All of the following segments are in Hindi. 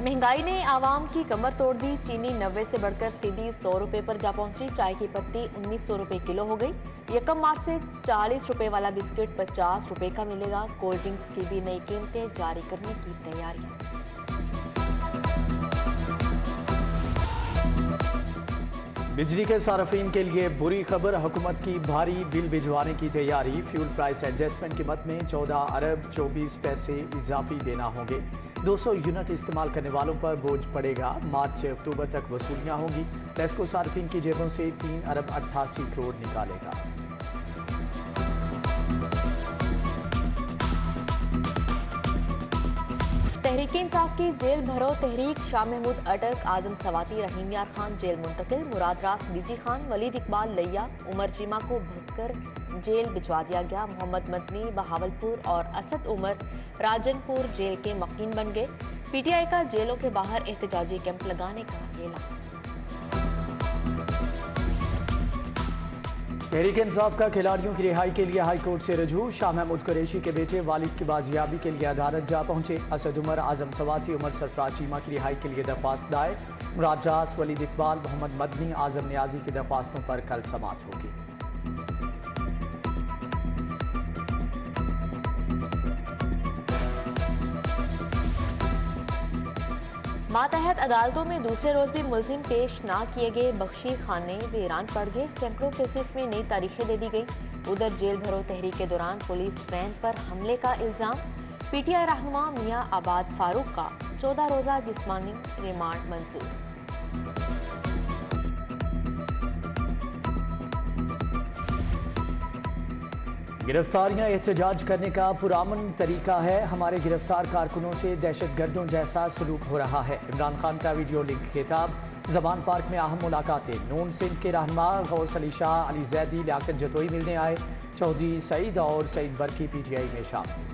महंगाई ने आवाम की कमर तोड़ दी। चीनी 90 से बढ़कर सीधी 100 रुपए पर जा पहुंची। चाय की पत्ती 1900 रुपए किलो हो गई। 1 मार्च से 40 रुपए वाला बिस्किट 50 रुपए का मिलेगा। कोल्ड ड्रिंक्स की भी नई कीमतें जारी करने की तैयारियां। बिजली के सार्फिन के लिए बुरी खबर, हुकूमत की भारी बिल भिजवाने की तैयारी। फ्यूल प्राइस एडजस्टमेंट की मद में 14 अरब 24 पैसे इजाफी देना होंगे। 200 यूनिट इस्तेमाल करने वालों पर बोझ पड़ेगा। मार्च से अक्टूबर तक वसूलियां होंगी। टेस्को सार्फिन की जेबों से 3 अरब 88 करोड़ निकालेगा। तहरीक इंसाफ की जेल भरो तहरीक। शाह महमूद अटक, आजम सवाती, रहीम यार खान जेल मुंतकिल। मुराद रास, डीजी खान, वलीद इकबाल लैया, उमर चीमा को भगकर जेल भिजवा दिया गया। मोहम्मद मदनी बहावलपुर और असद उमर राजनपुर जेल के मकीन बन गए। पीटीआई का जेलों के बाहर एहतजाजी कैंप लगाने का ऐलान। तहरीक इंसाफ का खिलाड़ियों की रिहाई के लिए हाई कोर्ट से रजू। शाह महमूद कुरैशी के बेटे वालिद की बाजियाबी के लिए अदालत जा पहुंचे। असद उमर, आजम सवाती, उमर सरफराज चीमा की रिहाई के लिए दरख्वास्त दायर। मुराद रास, वलीद इकबाल, मोहम्मद मदनी, आजम नियाजी की दरख्वास्तों पर कल समाअत होगी। मातहत अदालतों में दूसरे रोज भी मुलजिम पेश ना किए गए। बख्शी खाने वीरान पड़ गए। सैकड़ों केसेस में नई तारीखें दे दी गई। उधर जेल भरो तहरीक के दौरान पुलिस वैन पर हमले का इल्जाम। पीटीआई रहनुमा मियां आबाद फारूक का 14 रोजा जिस्मानी रिमांड मंजूर। गिरफ्तारियां एहतजाज करने का पुरामन तरीका है। हमारे गिरफ्तार कारकुनों से दहशतगर्दों जैसा सलूक हो रहा है। इमरान खान का वीडियो लिंक खिताब। जबान पार्क में अहम मुलाकातें। नून सिंध के रहनुमा गौस अली शाह, अली जैदी, लियाकत जतोई मिलने आए। चौधरी सईद और सईद बरकी पीटीआई में शामिल।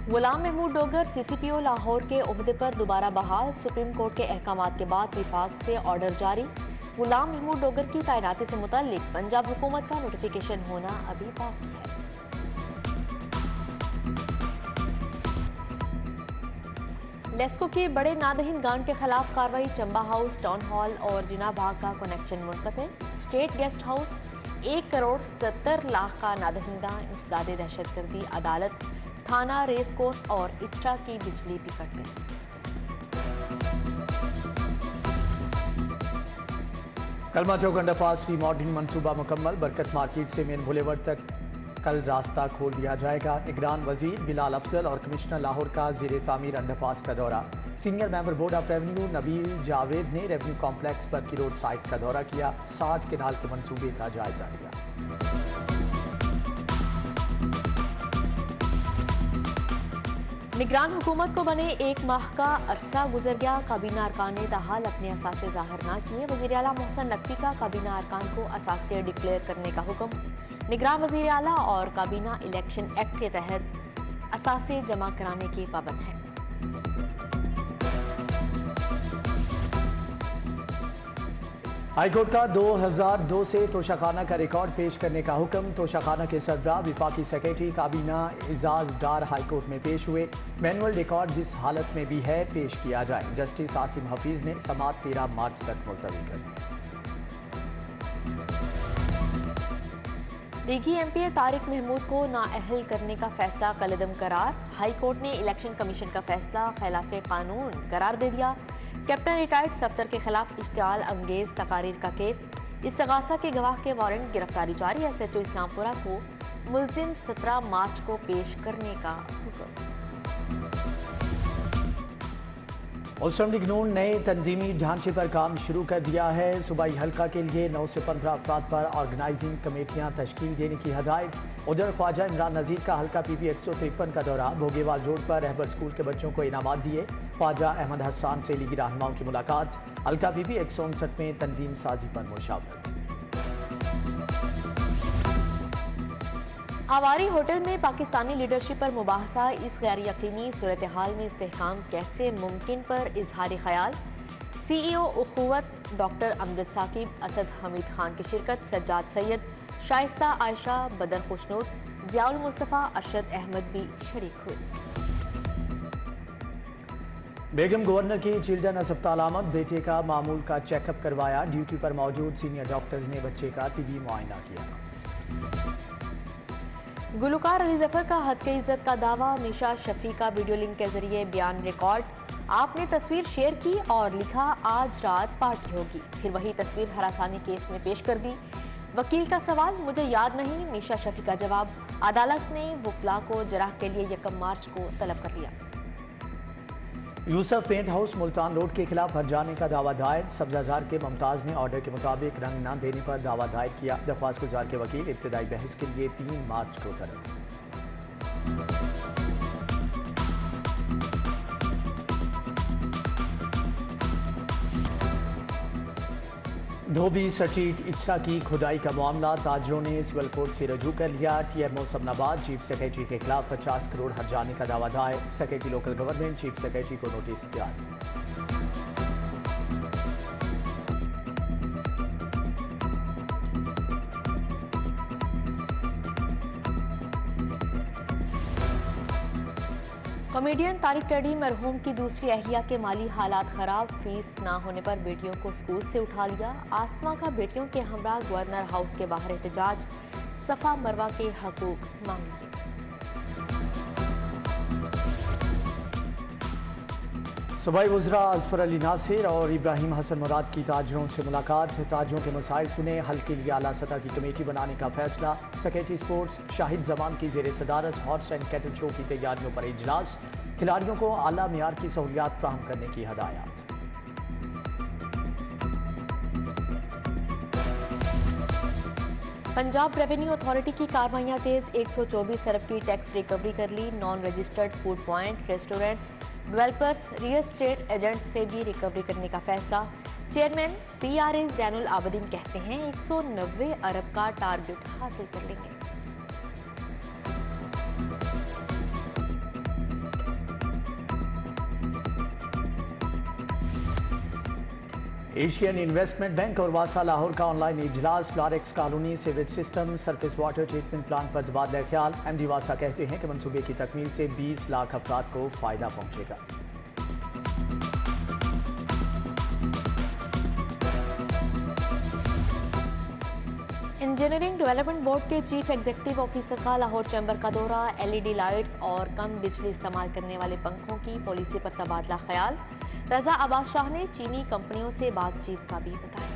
गुलाम महमूद डोगर सीसीपीओ लाहौर के ओहदे पर दोबारा बहाल। सुप्रीम कोर्ट के अहकामात के बाद विभाग से ऑर्डर जारी। गुलाम महमूद डोगर की तैनाती से मुताल्लिक पंजाब हुकूमत का नोटिफिकेशन होना अभी बाकी है। लेस्को की बड़े नादहिन गांड के खिलाफ कार्रवाई। चंबा हाउस, टाउन हॉल और जिना बाग का कनेक्शन मुनक़ते। State guest house 1 crore 70 lakh का नादहिन गांड इंसदादे दहशतगर्दी। अदालत, थाना, रेस कोर्स और इचरा की बिजली भी कट गई। कलमा चौक अंडरपास रीमॉडलिंग मंसूबा मुकम्मल। बरकत मार्केट से मेन बुलेवर्ड तक कल रास्ता खोल दिया जाएगा। निगरान वजीर बिलाल अफजल और कमिश्नर लाहौर का ज़ेरे तामीर अंडरपास का दौरा। Senior member board of revenue Nabeel Javed ने रेवेन्यू कॉम्प्लेक्स पर की रोड साइट का दौरा किया। 60 केनाल के मंसूबे का जायजा लिया। निगरान हुकूमत को बने 1 माह का अरसा गुजर गया। काबीना अरकान ने ताहाल अपने असासे जाहिर न किए। वज़ीर आला मोहसिन नकवी का काबीना अरकान को असासे डिक्लेयर करने का हुक्म। निगरान वज़ीर आला और काबीना इलेक्शन एक्ट के तहत असासे जमा कराने के पाबंद हैं। हाईकोर्ट का 2002 से तोशाखाना का रिकॉर्ड पेश करने का हुक्म। तोशाखाना के सदरा विफाकी सेक्रेटरी काबीना एजाज डार हाईकोर्ट में पेश हुए। मैनुअल रिकॉर्ड जिस हालत में भी है पेश किया जाए। जस्टिस आसिम हफीज ने समाअत 13 मार्च तक मुलतवी कर दी। लीगी एमपी तारिक महमूद को नाअहल करने का फैसला कलअदम करार। हाईकोर्ट ने इलेक्शन कमीशन का फैसला खिलाफ कानून करार दे दिया। कैप्टन रिटायर्ड सफ्तर के खिलाफ इश्तियाल अंगेज तकारीर का केस। इस्तगासा के गवाह के वारंट गिरफ्तारी जारी। एसएचओ इस्लामपुरा को मुलजिम 17 मार्च को पेश करने का हुक्म। मुस्लिम लीग नून नए तंजीमी ढांचे पर काम शुरू कर दिया है। सूबाई हल्का के लिए 9 से 15 अफराद पर ऑर्गेनाइजिंग कमेटियां तश्कील देने की हदायत। उधर ख्वाजा इमरान नज़ीर का हल्का पीपी 153 का दौरा। भोगेवाल रोड पर रहबर स्कूल के बच्चों को इनामात दिए। ख्वाजा अहमद हसान से लीगी रहनुमाओं की मुलाकात। हल्का पीपी 159 में तंजीम साजी पर मुशावरत। आवारी होटल में पाकिस्तानी लीडरशिप पर मुबाहसा। इस गैर यकीनी सूरत हाल में इस्तेहकाम कैसे मुमकिन पर इजहार ख्याल। CEO उखुवत डॉक्टर अमजद साकिब, असद हमीद खान की शिरकत। सज्जाद सैयद, शाइस्ता आयशा, बदर खुशनूद, जियाउल मुस्तफ़ा, अरशद अहमद भी शरीक हुए। बेगम गवर्नर की चिल्ड्रन अस्पताल आमद, बेटे का मामूल का चेकअप करवाया। ड्यूटी पर मौजूद सीनियर डॉक्टर्स ने बच्चे का तिबी मुआयना किया। गुलकार अली जफर का हद के इज्जत का दावा, मीशा शफी का वीडियो लिंक के जरिए बयान रिकॉर्ड। आपने तस्वीर शेयर की और लिखा आज रात पार्टी होगी, फिर वही तस्वीर हरासानी केस में पेश कर दी। वकील का सवाल, मुझे याद नहीं। मीशा शफी का जवाब, अदालत ने वकला को जराह के लिए 1 मार्च को तलब कर लिया। Yusuf Paint House Multan Road के खिलाफ हट जाने का दावा दायर। सब्जाजार के मुमताज ने ऑर्डर के मुताबिक रंग न देने पर दावा दायर किया। दरख्वास्त गुजार के वकील इब्तदाई बहस के लिए 3 मार्च को तलब। धोबी स्ट्रीट इचरा की खुदाई का मामला, ताजरों ने सिविल कोर्ट से रजू कर लिया। TMO समनाबाद चीफ सेक्रेटरी के खिलाफ 50 करोड़ हट जाने का दावा दायर। Secretary local government chief secretary को नोटिस जारी। कॉमेडियन तारिक टेडी मरहूम की दूसरी अहलिया के माली हालात खराब, फीस ना होने पर बेटियों को स्कूल से उठा लिया। आसमा का बेटियों के हमरा गवर्नर हाउस के बाहर एहतजाज, सफा मरवा के हकूक मांग लिए। सूबाई वज़रा अज़फर अली नासिर और इब्राहिम हसन मुराद की ताजरों से मुलाकात। ताजरों के मसाइल सुने, हल के लिए आला सतह की कमेटी बनाने का फैसला। सेक्रेटरी स्पोर्ट्स शाहिद जमान की ज़ेर सदारत हॉर्स एंड कैटल शो की तैयारियों पर इजलास। खिलाड़ियों को आला मियार की सहूलियात फ्राहम करने की हदायत। पंजाब रेवेन्यू अथॉरिटी की कार्रवाइयां तेज, 124 अरब की टैक्स रिकवरी कर ली। Non registered food point, restaurants, developers, real estate agents से भी रिकवरी करने का फैसला। चेयरमैन PRA जैनुल आबदीन कहते हैं 190 अरब का टारगेट हासिल कर लेंगे। एशियन इन्वेस्टमेंट बैंक और वासा लाहौर का ऑनलाइन इजलास। ब्लारेक्स colony, sewage system, surface water treatment plant पर तबादला ख्याल। MD वासा कहते हैं कि मंसूबे की तकमील से 20 लाख अफराद को फ़ायदा पहुंचेगा। इंजीनियरिंग डेवलपमेंट बोर्ड के चीफ एग्जीक्यूटिव ऑफिसर का लाहौर चैम्बर का दौरा। LED लाइट्स और कम बिजली इस्तेमाल करने वाले पंखों की पॉलिसी पर तबादला ख्याल। रजा अब्बास शाह ने चीनी कंपनियों से बातचीत का भी बताया।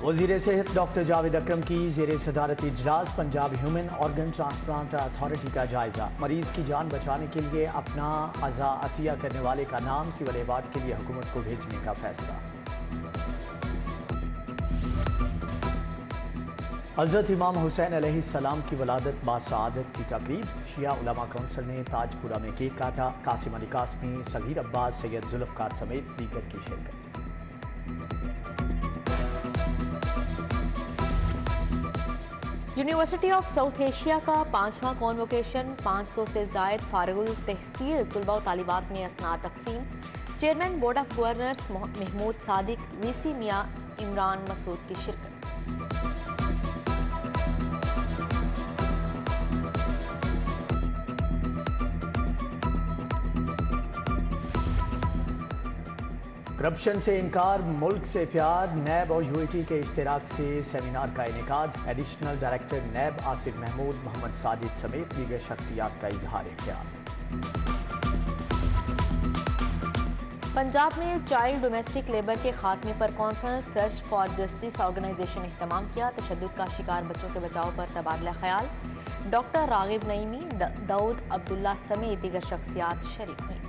वज़ीर सेहत डॉक्टर जावेद अकरम की ज़ेर सदारत इजलास। Punjab human organ transplant authority का जायजा। मरीज की जान बचाने के लिए अपना अज़ा अतिया करने वाले का नाम सिविल एवार्ड के लिए हुकूमत को भेजने का फैसला। हज़रत इमाम हुसैन अलैहिस्सलाम की वलादत बासआदत की तकरीब। शिया उलमा काउंसिल ने ताजपुरा में केक काटा। कासिम अली कासमी, सगीर अब्बास, सैयद जुल्फ़कार समेत दीगर की शिरकत। यूनिवर्सिटी ऑफ साउथ एशिया का 5वां कॉन्वोकेशन, 500 से ज़ायद फारिगुल तहसील तुलबा व तालिबात में असनाद तकसीम। Chairman board of governors Mahmood Sadiq, VC Mian Imran Masood की शिरकत। करप्शन से इनकार, मुल्क से प्यार। नैब और UAT के इश्तिराक से सेमिनार का इनेकाद। एडिशनल डायरेक्टर नैब आसिफ महमूद, मोहम्मद साजिद समेत दीगर शख्सियात का इजहार ख्याल। पंजाब में चाइल्ड डोमेस्टिक लेबर के खात्मे पर conference. Search for Justice organisation ने इख्तिताम किया। तशद्दुद का शिकार बच्चों के बचाव पर तबादला ख्याल। डॉक्टर रागिब नईमी, दाऊद अब्दुल्ला समेत दीगर शख्सियात शरीक हुई।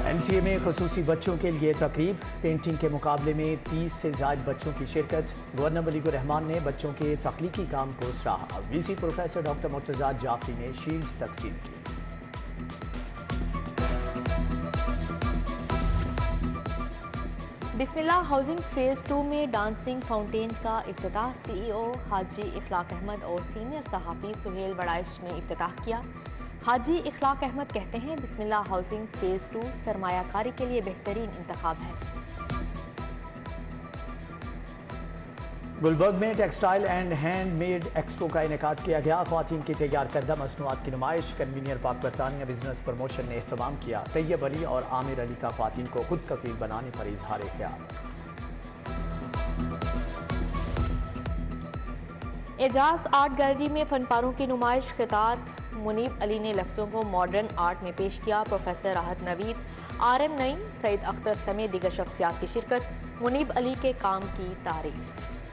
MCA में खसूसी बच्चों के लिए तकरीब। पेंटिंग के मुकाबले में 30 से ज़ायद बच्चों की शिरकत। गवर्नर मलिकुर रहमान ने बच्चों के तख्लीकी काम को सराहा। VC professor doctor Murtaza Jafri ने शील्ड्स तकसीम की। बिस्मिल्लाह हाउसिंग फेज़ 2 में डांसिंग फाउंटेन का इफ्तिताह। CEO हाजी इखलाक अहमद और सीनियर सहाफ़ी सुहेल वड़ाइश ने इफ्तिताह किया। हाजी इखलाक अहमद कहते हैं, बिस्मिल्लाह हाउसिंग फेज 2 सरमायाकारी के लिए बेहतरीन इंतखाब है। गुलबर्ग में टेक्सटाइल एंड हैंडमेड एक्सपो का इनेकाद किया गया। ख्वातीन की तैयार करदा मसनूआत की नुमाइश कन्वीनियर पाक बरतानिया बिजनेस प्रमोशन ने एहतमाम किया। तैयब अली और आमिर अली का ख्वातीन को खुद कफील बनाने पर इजहार ख्याल। एजाज आर्ट गैलरी में फनपारों की नुमाइश। खितात मुनीब अली ने लफ्ज़ों को मॉडर्न आर्ट में पेश किया। प्रोफेसर राहत नवीद, RM नईम, सईद अख्तर समेत दीगर शख्सियात की शिरकत। मुनीब अली के काम की तारीफ।